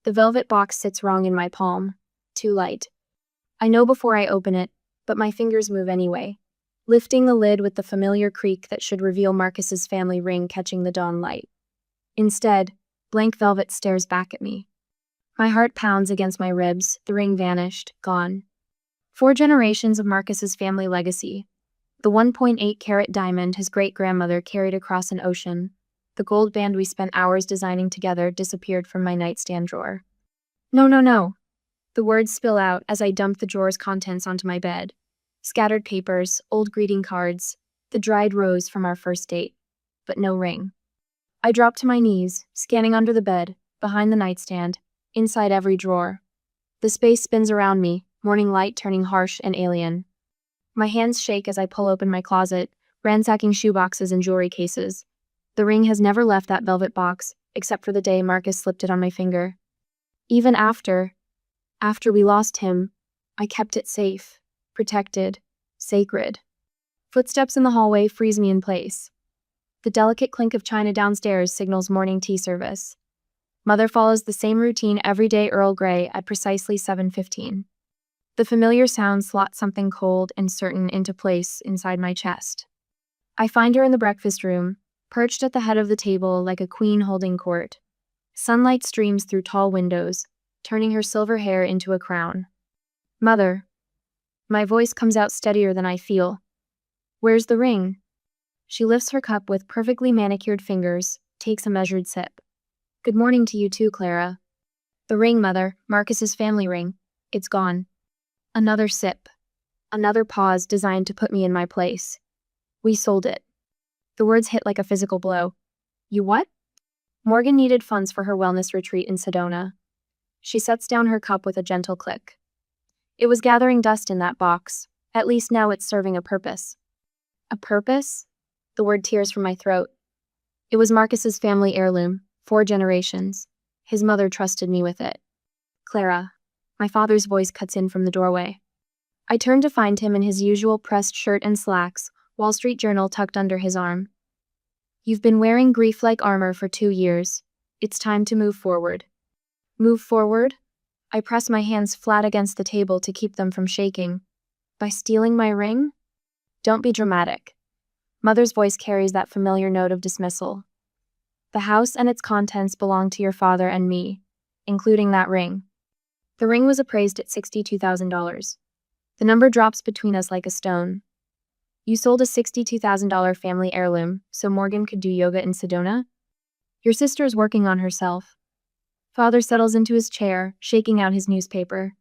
The velvet box sits wrong in my palm. Too light. I know before I open it, but my fingers move anyway, lifting the lid with the familiar creak that should reveal Marcus's family ring catching the dawn light. Instead, blank velvet stares back at me. My heart pounds against my ribs, the ring vanished, gone. 4 generations of Marcus's family legacy. The 1.8-carat diamond his great-grandmother carried across an ocean. The gold band we spent hours designing together disappeared from my nightstand drawer. No, no, no. The words spill out as I dump the drawer's contents onto my bed. Scattered papers, old greeting cards, the dried rose from our first date. But no ring. I drop to my knees, scanning under the bed, behind the nightstand, inside every drawer. The space spins around me, morning light turning harsh and alien. My hands shake as I pull open my closet, ransacking shoeboxes and jewelry cases. The ring has never left that velvet box, except for the day Marcus slipped it on my finger. Even after we lost him, I kept it safe, protected, sacred. Footsteps in the hallway freeze me in place. The delicate clink of china downstairs signals morning tea service. Mother follows the same routine every day, Earl Grey at precisely 7:15. The familiar sound slots something cold and certain into place inside my chest. I find her in the breakfast room, perched at the head of the table like a queen holding court. Sunlight streams through tall windows, turning her silver hair into a crown. Mother. My voice comes out steadier than I feel. Where's the ring? She lifts her cup with perfectly manicured fingers, takes a measured sip. Good morning to you too, Clara. The ring, Mother, Marcus's family ring. It's gone. Another sip. Another pause designed to put me in my place. We sold it. The words hit like a physical blow. You what? Morgan needed funds for her wellness retreat in Sedona. She sets down her cup with a gentle click. It was gathering dust in that box. At least now it's serving a purpose. A purpose? The word tears from my throat. It was Marcus's family heirloom, 4 generations. His mother trusted me with it. Clara. My father's voice cuts in from the doorway. I turn to find him in his usual pressed shirt and slacks, Wall Street Journal tucked under his arm. You've been wearing grief-like armor for 2 years. It's time to move forward. Move forward? I press my hands flat against the table to keep them from shaking. By stealing my ring? Don't be dramatic. Mother's voice carries that familiar note of dismissal. The house and its contents belong to your father and me, including that ring. The ring was appraised at $62,000. The number drops between us like a stone. You sold a $62,000 family heirloom so Morgan could do yoga in Sedona? Your sister's working on herself. Father settles into his chair, shaking out his newspaper.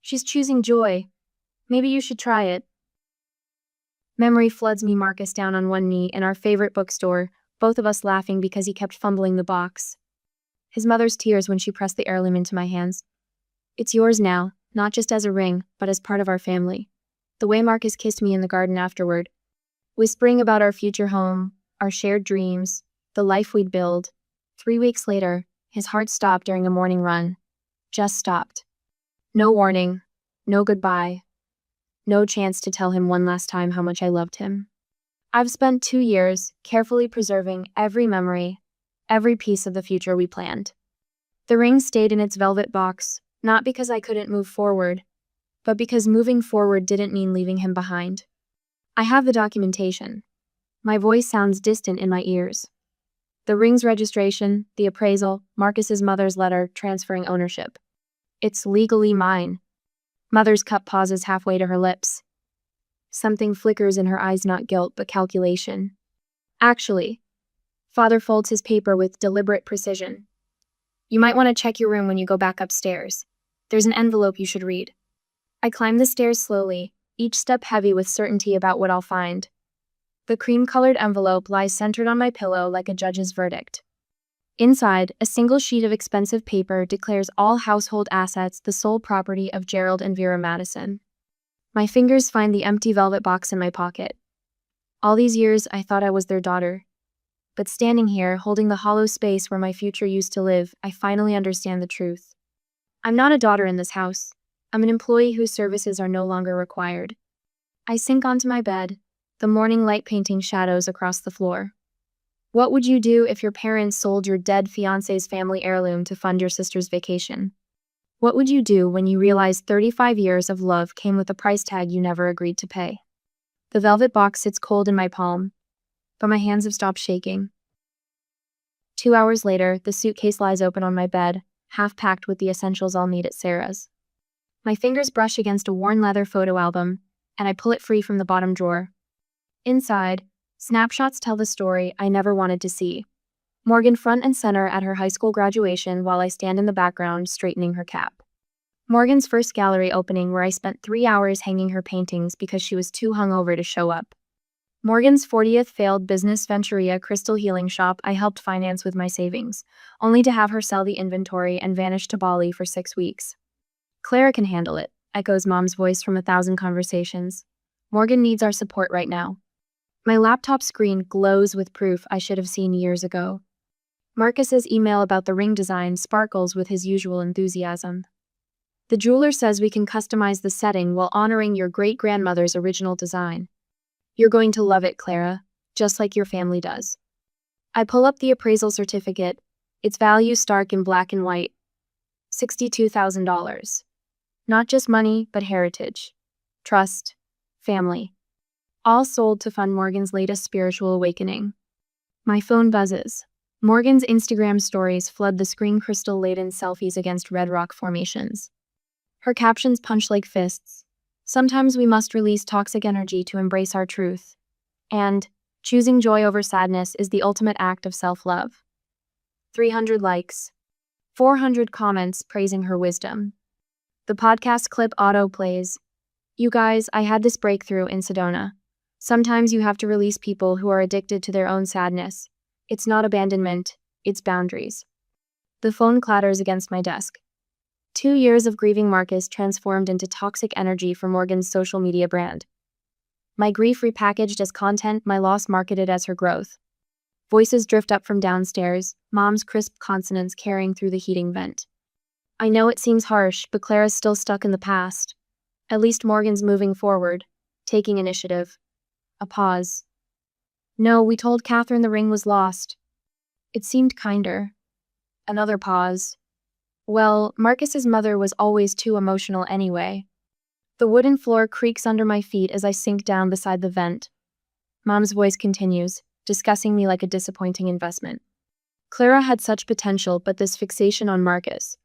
She's choosing joy. Maybe you should try it. Memory floods me Marcus down on one knee in our favorite bookstore, both of us laughing because he kept fumbling the box. His mother's tears when she pressed the heirloom into my hands. It's yours now, not just as a ring, but as part of our family. The way Marcus kissed me in the garden afterward, whispering about our future home, our shared dreams, the life we'd build. 3 weeks later, his heart stopped during a morning run. Just stopped. No warning, no goodbye, no chance to tell him one last time how much I loved him. I've spent 2 years carefully preserving every memory, every piece of the future we planned. The ring stayed in its velvet box, not because I couldn't move forward, but because moving forward didn't mean leaving him behind. I have the documentation. My voice sounds distant in my ears. The ring's registration, the appraisal, Marcus's mother's letter transferring ownership. It's legally mine. Mother's cup pauses halfway to her lips. Something flickers in her eyes, not guilt, but calculation. Actually, Father folds his paper with deliberate precision. You might want to check your room when you go back upstairs. There's an envelope you should read. I climb the stairs slowly, each step heavy with certainty about what I'll find. The cream-colored envelope lies centered on my pillow like a judge's verdict. Inside, a single sheet of expensive paper declares all household assets the sole property of Gerald and Vera Madison. My fingers find the empty velvet box in my pocket. All these years, I thought I was their daughter. But standing here, holding the hollow space where my future used to live, I finally understand the truth. I'm not a daughter in this house. I'm an employee whose services are no longer required. I sink onto my bed, the morning light painting shadows across the floor. What would you do if your parents sold your dead fiance's family heirloom to fund your sister's vacation? What would you do when you realized 35 years of love came with a price tag you never agreed to pay? The velvet box sits cold in my palm, but my hands have stopped shaking. 2 hours later, the suitcase lies open on my bed, half packed with the essentials I'll need at Sarah's. My fingers brush against a worn leather photo album, and I pull it free from the bottom drawer. Inside, snapshots tell the story I never wanted to see. Morgan front and center at her high school graduation while I stand in the background straightening her cap. Morgan's first gallery opening where I spent 3 hours hanging her paintings because she was too hungover to show up. Morgan's 40th failed business venturia crystal healing shop I helped finance with my savings, only to have her sell the inventory and vanish to Bali for 6 weeks. Clara can handle it, echoes Mom's voice from 1,000 conversations. Morgan needs our support right now. My laptop screen glows with proof I should have seen years ago. Marcus's email about the ring design sparkles with his usual enthusiasm. The jeweler says we can customize the setting while honoring your great-grandmother's original design. You're going to love it, Clara, just like your family does. I pull up the appraisal certificate, its value stark in black and white. $62,000. Not just money, but heritage, trust, family. All sold to fund Morgan's latest spiritual awakening. My phone buzzes. Morgan's Instagram stories flood the screen crystal-laden selfies against red rock formations. Her captions punch like fists. Sometimes we must release toxic energy to embrace our truth. And choosing joy over sadness is the ultimate act of self-love. 300 likes. 400 comments praising her wisdom. The podcast clip auto-plays. You guys, I had this breakthrough in Sedona. Sometimes you have to release people who are addicted to their own sadness. It's not abandonment, it's boundaries. The phone clatters against my desk. 2 years of grieving Marcus transformed into toxic energy for Morgan's social media brand. My grief repackaged as content, my loss marketed as her growth. Voices drift up from downstairs, Mom's crisp consonants carrying through the heating vent. I know it seems harsh, but Clara's still stuck in the past. At least Morgan's moving forward, taking initiative. A pause. No, we told Catherine the ring was lost. It seemed kinder. Another pause. Well, Marcus's mother was always too emotional anyway. The wooden floor creaks under my feet as I sink down beside the vent. Mom's voice continues, discussing me like a disappointing investment. Clara had such potential, but this fixation on Marcus.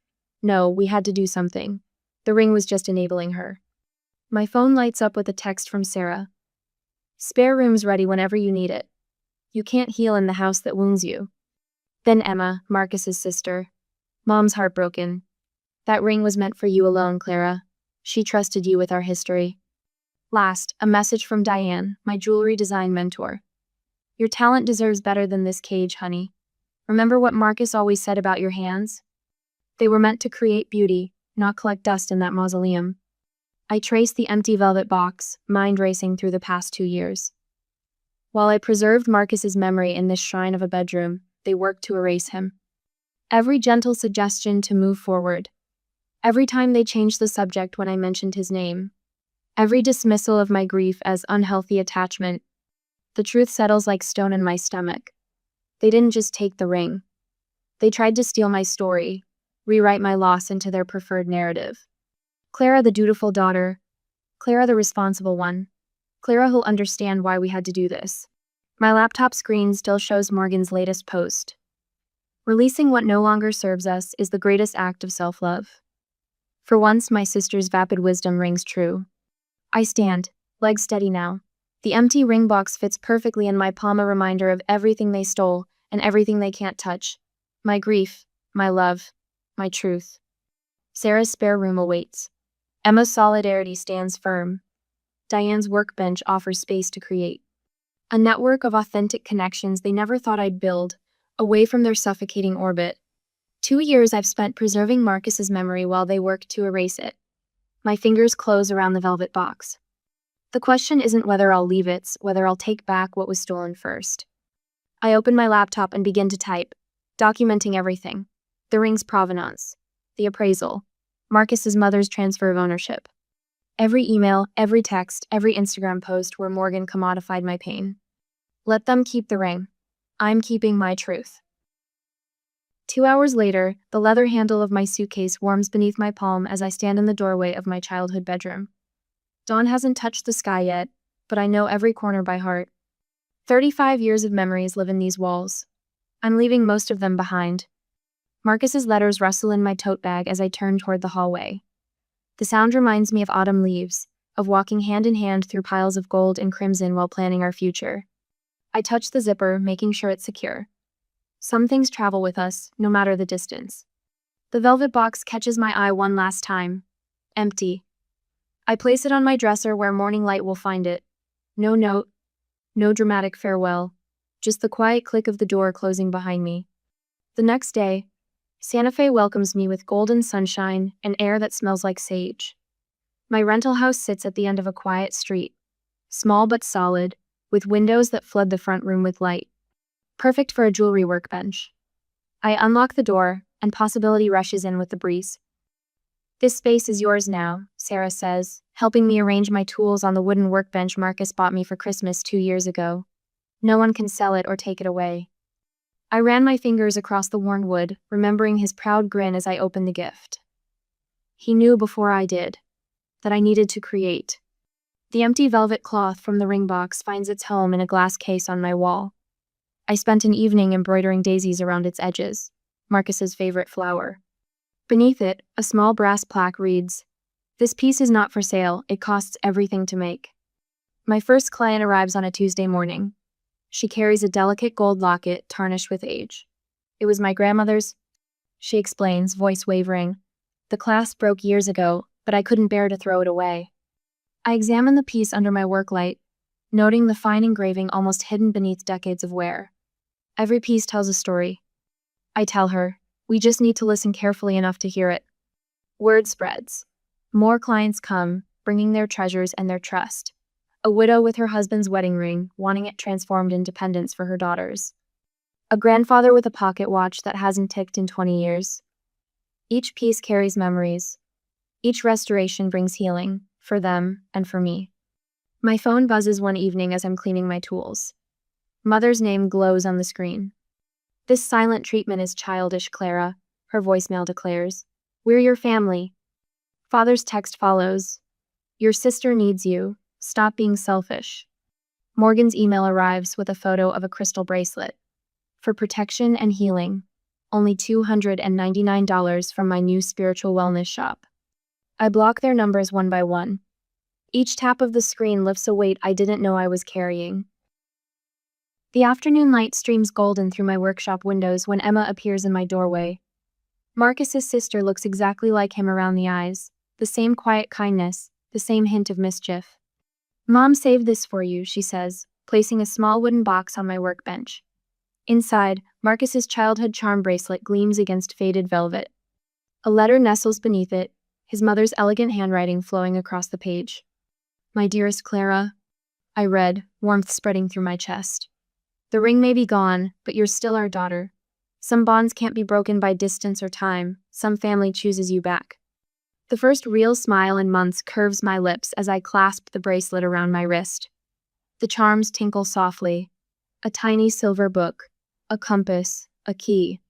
No, we had to do something. The ring was just enabling her. My phone lights up with a text from Sarah. Spare room's ready whenever you need it. You can't heal in the house that wounds you. Then Emma, Marcus's sister. Mom's heartbroken. That ring was meant for you alone, Clara. She trusted you with our history. Last, a message from Diane, my jewelry design mentor. Your talent deserves better than this cage, honey. Remember what Marcus always said about your hands? They were meant to create beauty, not collect dust in that mausoleum. I traced the empty velvet box, mind racing through the past 2 years. While I preserved Marcus's memory in this shrine of a bedroom, they worked to erase him. Every gentle suggestion to move forward. Every time they changed the subject when I mentioned his name. Every dismissal of my grief as unhealthy attachment. The truth settles like stone in my stomach. They didn't just take the ring. They tried to steal my story, rewrite my loss into their preferred narrative. Clara the dutiful daughter. Clara the responsible one. Clara who'll understand why we had to do this. My laptop screen still shows Morgan's latest post. Releasing what no longer serves us is the greatest act of self-love. For once, my sister's vapid wisdom rings true. I stand, legs steady now. The empty ring box fits perfectly in my palm, a reminder of everything they stole and everything they can't touch. My grief, my love, my truth. Sarah's spare room awaits. Emma's solidarity stands firm. Diane's workbench offers space to create. A network of authentic connections they never thought I'd build, away from their suffocating orbit. 2 years I've spent preserving Marcus's memory while they work to erase it. My fingers close around the velvet box. The question isn't whether I'll leave it, whether I'll take back what was stolen first. I open my laptop and begin to type, documenting everything. The ring's provenance, the appraisal, Marcus's mother's transfer of ownership. Every email, every text, every Instagram post where Morgan commodified my pain. Let them keep the ring. I'm keeping my truth. 2 hours later, the leather handle of my suitcase warms beneath my palm as I stand in the doorway of my childhood bedroom. Dawn hasn't touched the sky yet, but I know every corner by heart. 35 years of memories live in these walls. I'm leaving most of them behind. Marcus's letters rustle in my tote bag as I turn toward the hallway. The sound reminds me of autumn leaves, of walking hand in hand through piles of gold and crimson while planning our future. I touch the zipper, making sure it's secure. Some things travel with us, no matter the distance. The velvet box catches my eye one last time. Empty. I place it on my dresser where morning light will find it. No note, no dramatic farewell, just the quiet click of the door closing behind me. The next day, Santa Fe welcomes me with golden sunshine and air that smells like sage. My rental house sits at the end of a quiet street, small but solid, with windows that flood the front room with light. Perfect for a jewelry workbench. I unlock the door, and possibility rushes in with the breeze. "This space is yours now," Sarah says, helping me arrange my tools on the wooden workbench Marcus bought me for Christmas 2 years ago. No one can sell it or take it away. I ran my fingers across the worn wood, remembering his proud grin as I opened the gift. He knew before I did that I needed to create. The empty velvet cloth from the ring box finds its home in a glass case on my wall. I spent an evening embroidering daisies around its edges, Marcus's favorite flower. Beneath it, a small brass plaque reads, "This piece is not for sale, it costs everything to make." My first client arrives on a Tuesday morning. She carries a delicate gold locket tarnished with age. "It was my grandmother's," she explains, voice wavering. "The clasp broke years ago, but I couldn't bear to throw it away." I examine the piece under my work light, noting the fine engraving almost hidden beneath decades of wear. Every piece tells a story. I tell her, we just need to listen carefully enough to hear it. Word spreads. More clients come, bringing their treasures and their trust. A widow with her husband's wedding ring, wanting it transformed into pendants for her daughters. A grandfather with a pocket watch that hasn't ticked in 20 years. Each piece carries memories. Each restoration brings healing, for them and for me. My phone buzzes one evening as I'm cleaning my tools. Mother's name glows on the screen. "This silent treatment is childish, Clara," her voicemail declares. "We're your family." Father's text follows. "Your sister needs you. Stop being selfish." Morgan's email arrives with a photo of a crystal bracelet. "For protection and healing. Only $299 from my new spiritual wellness shop." I block their numbers one by one. Each tap of the screen lifts a weight I didn't know I was carrying. The afternoon light streams golden through my workshop windows when Emma appears in my doorway. Marcus's sister looks exactly like him around the eyes, the same quiet kindness, the same hint of mischief. "Mom saved this for you," she says, placing a small wooden box on my workbench. Inside, Marcus's childhood charm bracelet gleams against faded velvet. A letter nestles beneath it, his mother's elegant handwriting flowing across the page. "My dearest Clara," I read, warmth spreading through my chest. "The ring may be gone, but you're still our daughter. Some bonds can't be broken by distance or time. Some family chooses you back." The first real smile in months curves my lips as I clasp the bracelet around my wrist. The charms tinkle softly. A tiny silver book, a compass, a key.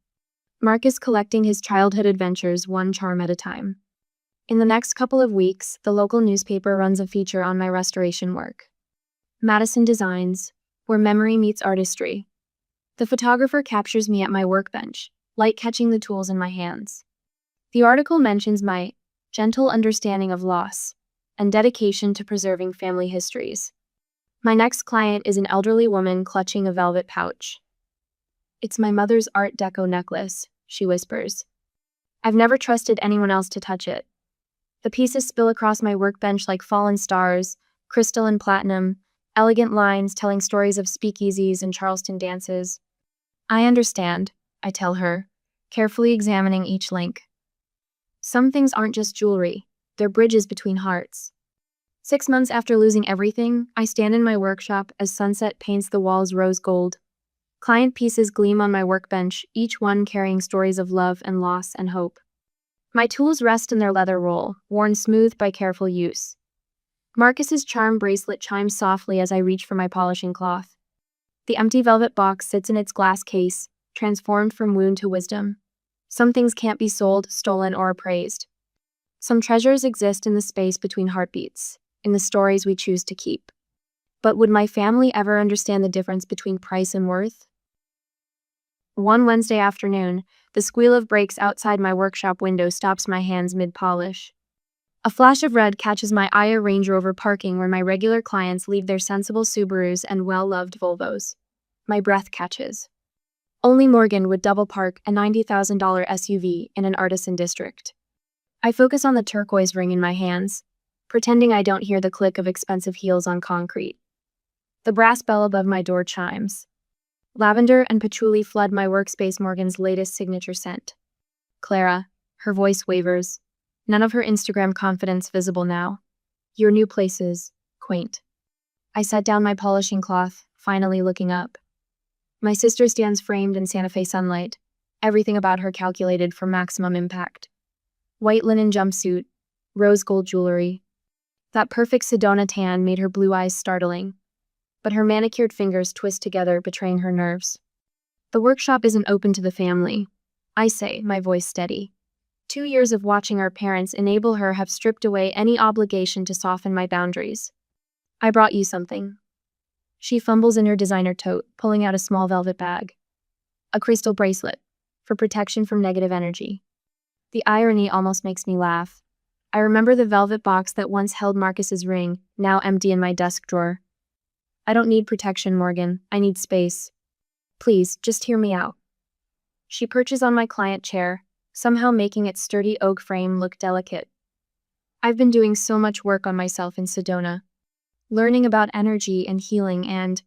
Marcus collecting his childhood adventures one charm at a time. In the next couple of weeks, the local newspaper runs a feature on my restoration work. Madison Designs, where memory meets artistry. The photographer captures me at my workbench, light catching the tools in my hands. The article mentions my gentle understanding of loss and dedication to preserving family histories. My next client is an elderly woman clutching a velvet pouch. "It's my mother's Art Deco necklace," she whispers. "I've never trusted anyone else to touch it." The pieces spill across my workbench like fallen stars, crystal and platinum, elegant lines telling stories of speakeasies and Charleston dances. "I understand," I tell her, carefully examining each link. "Some things aren't just jewelry, they're bridges between hearts." 6 months after losing everything, I stand in my workshop as sunset paints the walls rose gold. Client pieces gleam on my workbench, each one carrying stories of love and loss and hope. My tools rest in their leather roll, worn smooth by careful use. Marcus's charm bracelet chimes softly as I reach for my polishing cloth. The empty velvet box sits in its glass case, transformed from wound to wisdom. Some things can't be sold, stolen, or appraised. Some treasures exist in the space between heartbeats, in the stories we choose to keep. But would my family ever understand the difference between price and worth? One Wednesday afternoon, the squeal of brakes outside my workshop window stops my hands mid-polish. A flash of red catches my eye, a Range Rover parking where my regular clients leave their sensible Subarus and well-loved Volvos. My breath catches. Only Morgan would double park a $90,000 SUV in an artisan district. I focus on the turquoise ring in my hands, pretending I don't hear the click of expensive heels on concrete. The brass bell above my door chimes. Lavender and patchouli flood my workspace, Morgan's latest signature scent. Clara, her voice wavers, none of her Instagram confidence visible now. Your new place is quaint. I set down my polishing cloth, finally looking up. My sister stands framed in Santa Fe sunlight, everything about her calculated for maximum impact. White linen jumpsuit, rose gold jewelry. That perfect Sedona tan made her blue eyes startling, but her manicured fingers twist together, betraying her nerves. The workshop isn't open to the family, I say, my voice steady. 2 years of watching our parents enable her have stripped away any obligation to soften my boundaries. I brought you something. She fumbles in her designer tote, pulling out a small velvet bag. A crystal bracelet, for protection from negative energy. The irony almost makes me laugh. I remember the velvet box that once held Marcus's ring, now empty in my desk drawer. I don't need protection, Morgan. I need space. Please, just hear me out. She perches on my client chair, somehow making its sturdy oak frame look delicate. I've been doing so much work on myself in Sedona, learning about energy and healing, and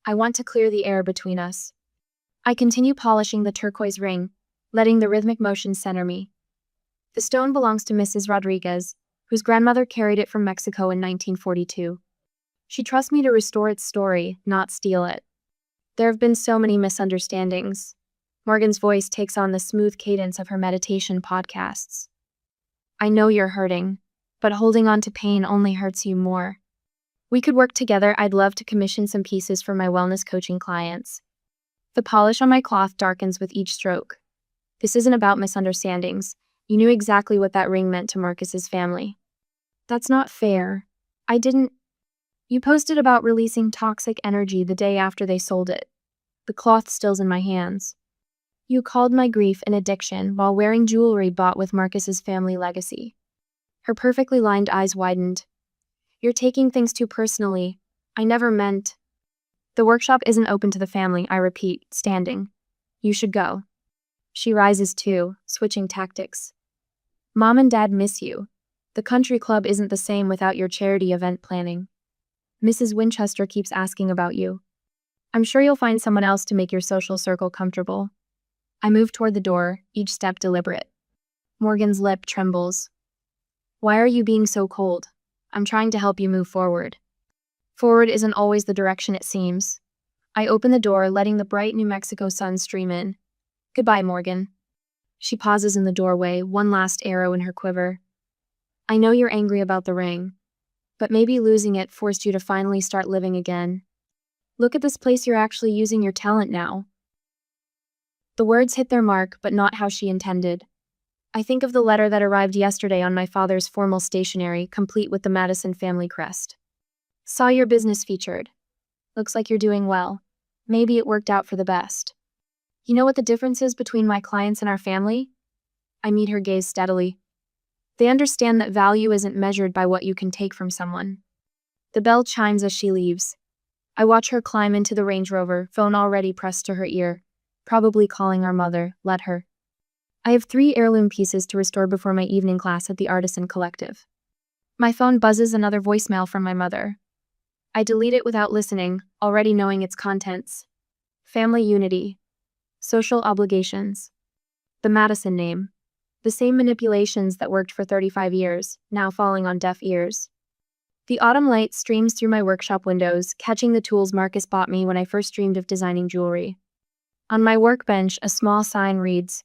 I want to clear the air between us. I continue polishing the turquoise ring, letting the rhythmic motion center me. The stone belongs to Mrs. Rodriguez, whose grandmother carried it from Mexico in 1942. She trusts me to restore its story, not steal it. There have been so many misunderstandings. Morgan's voice takes on the smooth cadence of her meditation podcasts. I know you're hurting, but holding on to pain only hurts you more. We could work together. I'd love to commission some pieces for my wellness coaching clients. The polish on my cloth darkens with each stroke. This isn't about misunderstandings. You knew exactly what that ring meant to Marcus's family. That's not fair. I didn't. You posted about releasing toxic energy the day after they sold it. The cloth still's in my hands. You called my grief an addiction while wearing jewelry bought with Marcus's family legacy. Her perfectly lined eyes widened. You're taking things too personally. I never meant. The workshop isn't open to the family, I repeat, standing. You should go. She rises too, switching tactics. Mom and Dad miss you. The country club isn't the same without your charity event planning. Mrs. Winchester keeps asking about you. I'm sure you'll find someone else to make your social circle comfortable. I move toward the door, each step deliberate. Morgan's lip trembles. Why are you being so cold? I'm trying to help you move forward. Forward isn't always the direction it seems. I open the door, letting the bright New Mexico sun stream in. Goodbye, Morgan. She pauses in the doorway, one last arrow in her quiver. I know you're angry about the ring, but maybe losing it forced you to finally start living again. Look at this place, you're actually using your talent now. The words hit their mark, but not how she intended. I think of the letter that arrived yesterday on my father's formal stationery, complete with the Madison family crest. Saw your business featured. Looks like you're doing well. Maybe it worked out for the best. You know what the difference is between my clients and our family? I meet her gaze steadily. They understand that value isn't measured by what you can take from someone. The bell chimes as she leaves. I watch her climb into the Range Rover, phone already pressed to her ear, probably calling our mother. Let her. I have 3 heirloom pieces to restore before my evening class at the Artisan Collective. My phone buzzes, another voicemail from my mother. I delete it without listening, already knowing its contents. Family unity. Social obligations. The Madison name. The same manipulations that worked for 35 years, now falling on deaf ears. The autumn light streams through my workshop windows, catching the tools Marcus bought me when I first dreamed of designing jewelry. On my workbench, a small sign reads,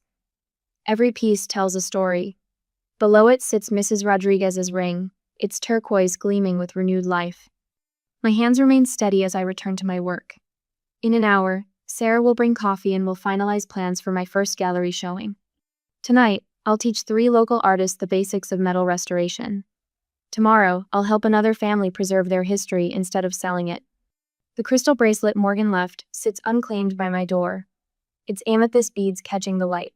"Every piece tells a story." Below it sits Mrs. Rodriguez's ring, its turquoise gleaming with renewed life. My hands remain steady as I return to my work. In an hour, Sarah will bring coffee and we'll finalize plans for my first gallery showing. Tonight, I'll teach 3 local artists the basics of metal restoration. Tomorrow, I'll help another family preserve their history instead of selling it. The crystal bracelet Morgan left sits unclaimed by my door, its amethyst beads catching the light.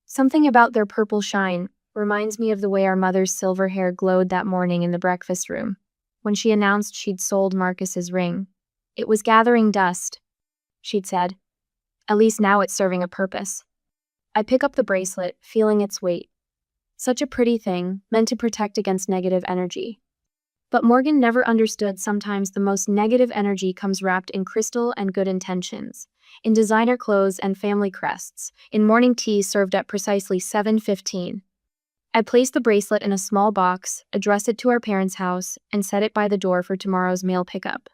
Something about their purple shine reminds me of the way our mother's silver hair glowed that morning in the breakfast room, when she announced she'd sold Marcus's ring. "It was gathering dust," she'd said. "At least now it's serving a purpose." I pick up the bracelet, feeling its weight. Such a pretty thing, meant to protect against negative energy. But Morgan never understood sometimes the most negative energy comes wrapped in crystal and good intentions, in designer clothes and family crests, in morning tea served at precisely 7:15. I place the bracelet in a small box, address it to our parents' house, and set it by the door for tomorrow's mail pickup.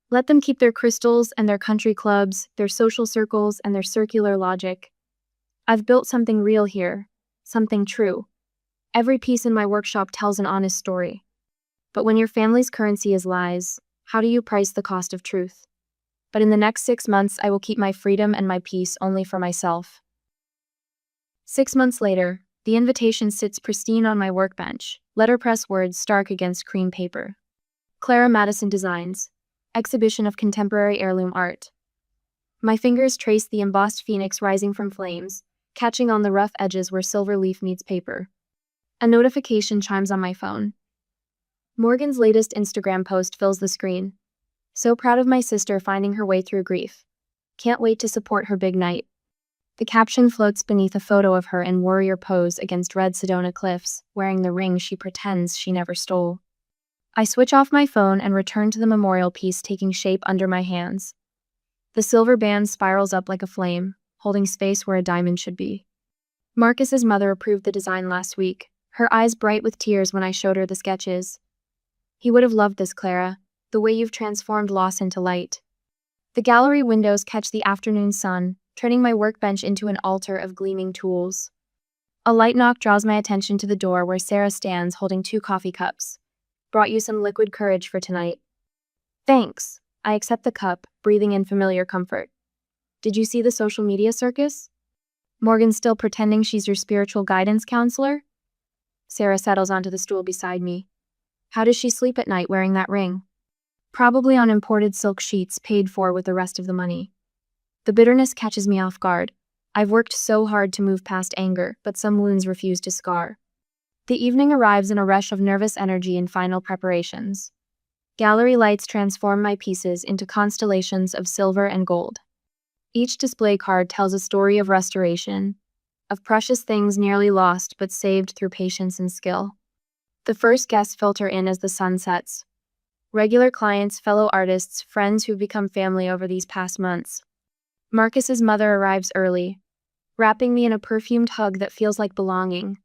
Let them keep their crystals and their country clubs, their social circles and their circular logic. I've built something real here, something true. Every piece in my workshop tells an honest story. But when your family's currency is lies, how do you price the cost of truth? But in the next 6 months, I will keep my freedom and my peace only for myself. 6 months later, the invitation sits pristine on my workbench, letterpress words stark against cream paper. Clara Madison Designs, Exhibition of Contemporary Heirloom Art. My fingers trace the embossed phoenix rising from flames, catching on the rough edges where silver leaf meets paper. A notification chimes on my phone. Morgan's latest Instagram post fills the screen. "So proud of my sister finding her way through grief. Can't wait to support her big night." The caption floats beneath a photo of her in warrior pose against red Sedona cliffs, wearing the ring she pretends she never stole. I switch off my phone and return to the memorial piece taking shape under my hands. The silver band spirals up like a flame, holding space where a diamond should be. Marcus's mother approved the design last week, her eyes bright with tears when I showed her the sketches. "He would have loved this, Clara, the way you've transformed loss into light." The gallery windows catch the afternoon sun, turning my workbench into an altar of gleaming tools. A light knock draws my attention to the door where Sarah stands holding 2 coffee cups. "Brought you some liquid courage for tonight." "Thanks." I accept the cup, breathing in familiar comfort. "Did you see the social media circus? Morgan's still pretending she's your spiritual guidance counselor?" Sarah settles onto the stool beside me. "How does she sleep at night wearing that ring?" "Probably on imported silk sheets paid for with the rest of the money." The bitterness catches me off guard. I've worked so hard to move past anger, but some wounds refuse to scar. The evening arrives in a rush of nervous energy and final preparations. Gallery lights transform my pieces into constellations of silver and gold. Each display card tells a story of restoration, of precious things nearly lost but saved through patience and skill. The first guests filter in as the sun sets. Regular clients, fellow artists, friends who've become family over these past months. Marcus's mother arrives early, wrapping me in a perfumed hug that feels like belonging.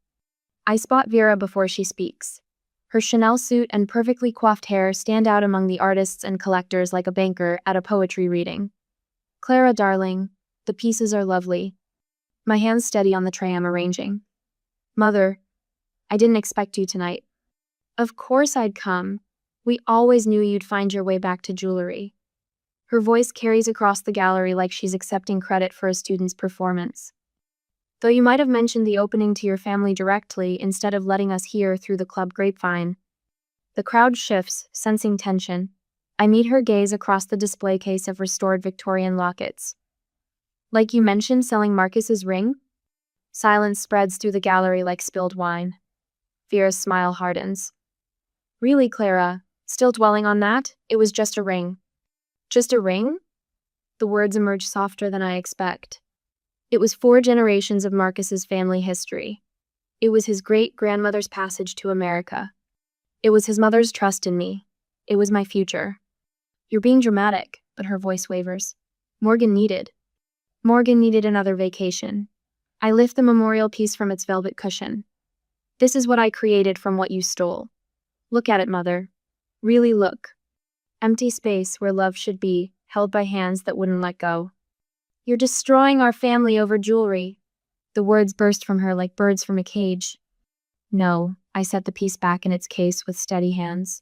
I spot Vera before she speaks. Her Chanel suit and perfectly coiffed hair stand out among the artists and collectors like a banker at a poetry reading. "Clara, darling, the pieces are lovely." My hands steady on the tray I'm arranging. "Mother, I didn't expect you tonight." "Of course I'd come. We always knew you'd find your way back to jewelry." Her voice carries across the gallery like she's accepting credit for a student's performance. "Though you might have mentioned the opening to your family directly instead of letting us hear through the club grapevine." The crowd shifts, sensing tension. I meet her gaze across the display case of restored Victorian lockets. "Like you mentioned selling Marcus's ring?" Silence spreads through the gallery like spilled wine. Vera's smile hardens. "Really, Clara? Still dwelling on that? It was just a ring." "Just a ring?" The words emerge softer than I expect. "It was 4 generations of Marcus's family history. It was his great-grandmother's passage to America. It was his mother's trust in me. It was my future." "You're being dramatic," but her voice wavers. Morgan needed another vacation." I lift the memorial piece from its velvet cushion. "This is what I created from what you stole. Look at it, Mother. Really look. Empty space where love should be, held by hands that wouldn't let go." "You're destroying our family over jewelry." The words burst from her like birds from a cage. "No," I set the piece back in its case with steady hands.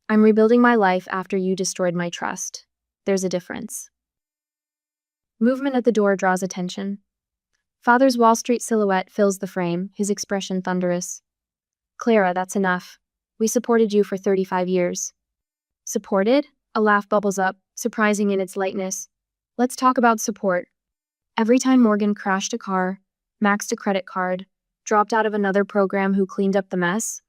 "I'm rebuilding my life after you destroyed my trust. There's a difference." Movement at the door draws attention. Father's Wall Street silhouette fills the frame, his expression thunderous. Clara, that's enough. We supported you for 35 years. Supported? A laugh bubbles up, surprising in its lightness. Let's talk about support. Every time Morgan crashed a car, maxed a credit card, dropped out of another program, who cleaned up the mess?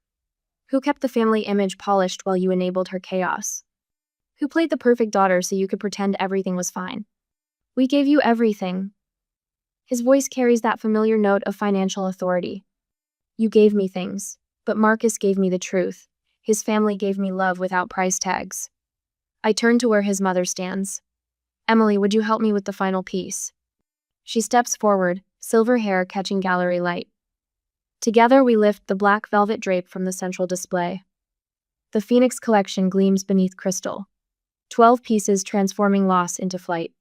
Who kept the family image polished while you enabled her chaos? Who played the perfect daughter so you could pretend everything was fine? We gave you everything. His voice carries that familiar note of financial authority. You gave me things, but Marcus gave me the truth. His family gave me love without price tags. I turn to where his mother stands. Emily, would you help me with the final piece? She steps forward, silver hair catching gallery light. Together we lift the black velvet drape from the central display. The Phoenix collection gleams beneath crystal. 12 pieces transforming loss into flight.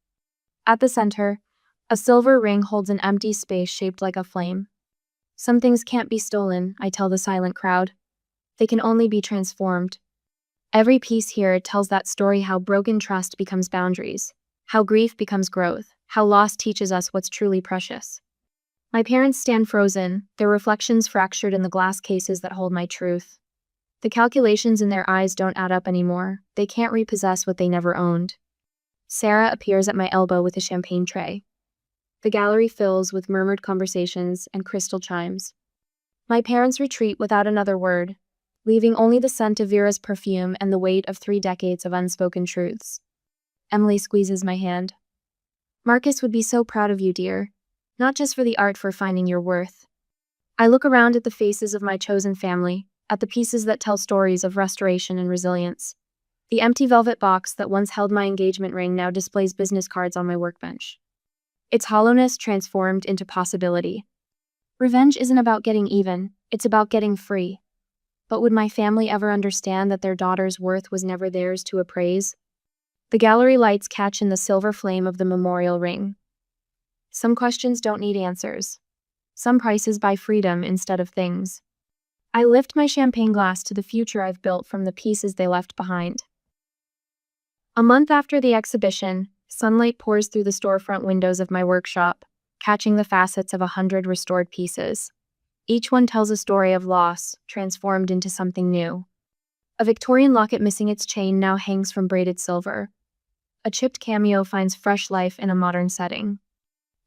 At the center, a silver ring holds an empty space shaped like a flame. Some things can't be stolen, I tell the silent crowd. They can only be transformed. Every piece here tells that story, how broken trust becomes boundaries, how grief becomes growth, how loss teaches us what's truly precious. My parents stand frozen, their reflections fractured in the glass cases that hold my truth. The calculations in their eyes don't add up anymore. They can't repossess what they never owned. Sarah appears at my elbow with a champagne tray. The gallery fills with murmured conversations and crystal chimes. My parents retreat without another word, leaving only the scent of Vera's perfume and the weight of 3 decades of unspoken truths. Emily squeezes my hand. Marcus would be so proud of you, dear. Not just for the art, for finding your worth. I look around at the faces of my chosen family, at the pieces that tell stories of restoration and resilience. The empty velvet box that once held my engagement ring now displays business cards on my workbench. Its hollowness transformed into possibility. Revenge isn't about getting even, it's about getting free. But would my family ever understand that their daughter's worth was never theirs to appraise? The gallery lights catch in the silver flame of the memorial ring. Some questions don't need answers. Some prices buy freedom instead of things. I lift my champagne glass to the future I've built from the pieces they left behind. A month after the exhibition, sunlight pours through the storefront windows of my workshop, catching the facets of 100 restored pieces. Each one tells a story of loss, transformed into something new. A Victorian locket missing its chain now hangs from braided silver. A chipped cameo finds fresh life in a modern setting.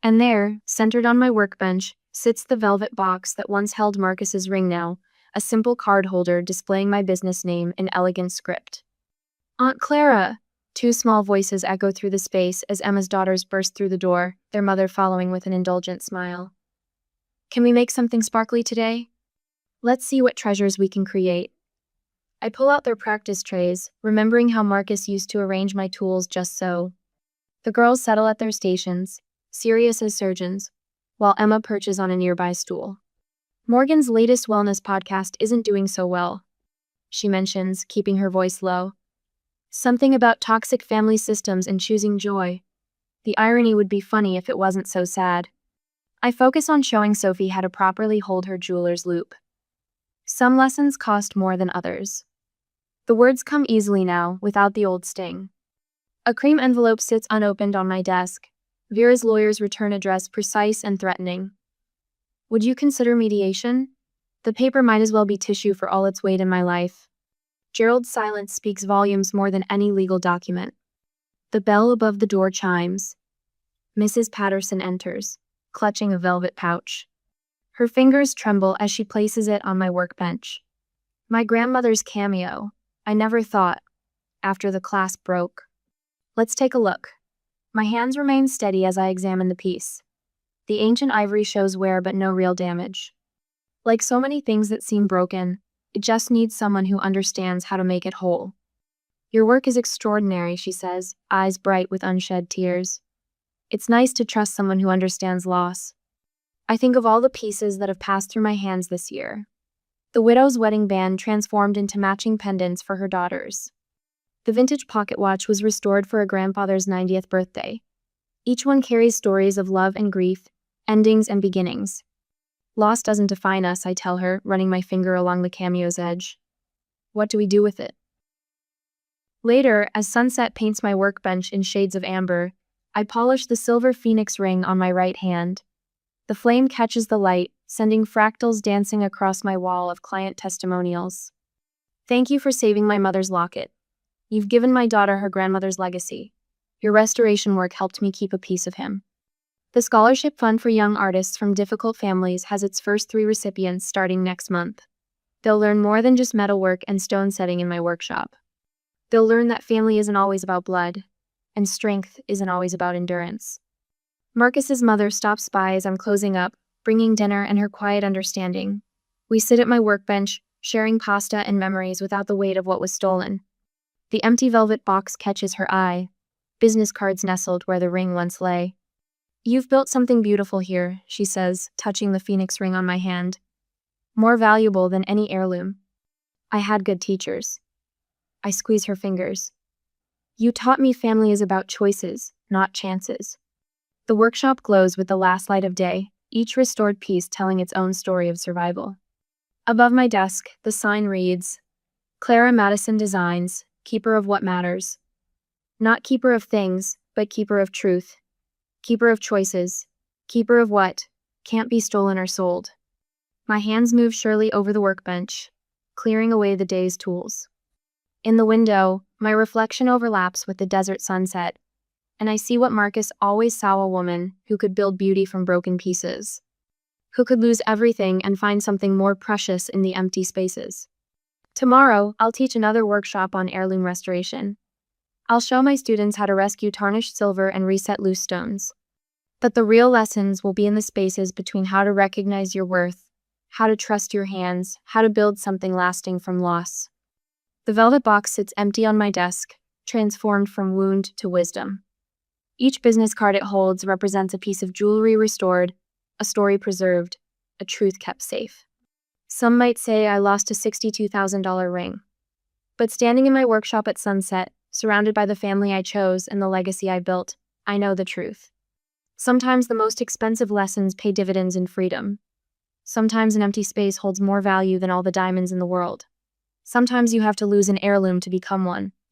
And there, centered on my workbench, sits the velvet box that once held Marcus's ring, now a simple card holder displaying my business name in elegant script. Aunt Clara! 2 small voices echo through the space as Emma's daughters burst through the door, their mother following with an indulgent smile. Can we make something sparkly today? Let's see what treasures we can create. I pull out their practice trays, remembering how Marcus used to arrange my tools just so. The girls settle at their stations, serious as surgeons, while Emma perches on a nearby stool. Morgan's latest wellness podcast isn't doing so well, she mentions, keeping her voice low. Something about toxic family systems and choosing joy. The irony would be funny if it wasn't so sad. I focus on showing Sophie how to properly hold her jeweler's loop. Some lessons cost more than others. The words come easily now, without the old sting. A cream envelope sits unopened on my desk, Vera's lawyer's return address precise and threatening. Would you consider mediation? The paper might as well be tissue for all its weight in my life. Gerald's silence speaks volumes more than any legal document. The bell above the door chimes. Mrs. Patterson enters, clutching a velvet pouch. Her fingers tremble as she places it on my workbench. My grandmother's cameo. I never thought. After the clasp broke. Let's take a look. My hands remain steady as I examine the piece. The ancient ivory shows wear but no real damage. Like so many things that seem broken, it just needs someone who understands how to make it whole. Your work is extraordinary, she says, eyes bright with unshed tears. It's nice to trust someone who understands loss. I think of all the pieces that have passed through my hands this year. The widow's wedding band transformed into matching pendants for her daughters. The vintage pocket watch was restored for a grandfather's 90th birthday. Each one carries stories of love and grief, endings and beginnings. Loss doesn't define us, I tell her, running my finger along the cameo's edge. What do we do with it? Later, as sunset paints my workbench in shades of amber, I polish the silver phoenix ring on my right hand. The flame catches the light, sending fractals dancing across my wall of client testimonials. Thank you for saving my mother's locket. You've given my daughter her grandmother's legacy. Your restoration work helped me keep a piece of him. The Scholarship Fund for Young Artists from Difficult Families has its first 3 recipients starting next month. They'll learn more than just metalwork and stone setting in my workshop. They'll learn that family isn't always about blood, and strength isn't always about endurance. Marcus's mother stops by as I'm closing up, bringing dinner and her quiet understanding. We sit at my workbench, sharing pasta and memories without the weight of what was stolen. The empty velvet box catches her eye, business cards nestled where the ring once lay. You've built something beautiful here, she says, touching the phoenix ring on my hand. More valuable than any heirloom. I had good teachers. I squeeze her fingers. You taught me family is about choices, not chances. The workshop glows with the last light of day, each restored piece telling its own story of survival. Above my desk, the sign reads, Clara Madison Designs, keeper of what matters. Not keeper of things, but keeper of truth. Keeper of choices. Keeper of what can't be stolen or sold. My hands move surely over the workbench, clearing away the day's tools. In the window, my reflection overlaps with the desert sunset, and I see what Marcus always saw: a woman who could build beauty from broken pieces, who could lose everything and find something more precious in the empty spaces. Tomorrow, I'll teach another workshop on heirloom restoration. I'll show my students how to rescue tarnished silver and reset loose stones. But the real lessons will be in the spaces between how to recognize your worth, how to trust your hands, how to build something lasting from loss. The velvet box sits empty on my desk, transformed from wound to wisdom. Each business card it holds represents a piece of jewelry restored, a story preserved, a truth kept safe. Some might say I lost a $62,000 ring. But standing in my workshop at sunset, surrounded by the family I chose and the legacy I built, I know the truth. Sometimes the most expensive lessons pay dividends in freedom. Sometimes an empty space holds more value than all the diamonds in the world. Sometimes you have to lose an heirloom to become one.